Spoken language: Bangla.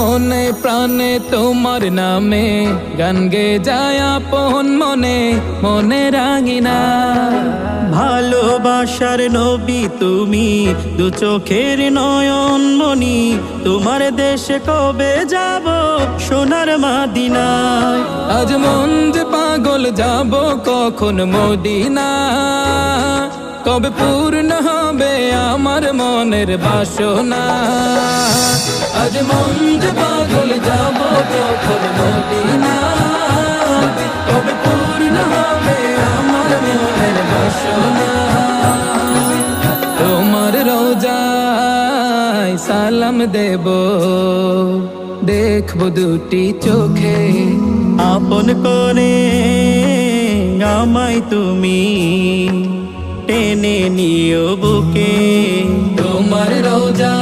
মনে প্রাণে তোমার নামে গান গে যায় আপন মনে মনে রাঙিনা। ভালোবাসার নবী তুমি, দু চোখের নয়ন মনি, তোমার দেশে কবে যাব সোনার মদিনায়। আজ মন যে পাগল যাব কখন মদিনা, কবে পূর্ণ হবে আমার মনের বাসনা। আজ মন যে পাগল যাব কখন মদিনা, কবে পূর্ণ হবে আমার মনের বাসনা। তোমার রওজায় সালাম দেব, দেখব দুটি চোখে, আপন করে আমায় তুমি টেনে নিও বুকে। তোমার রওজা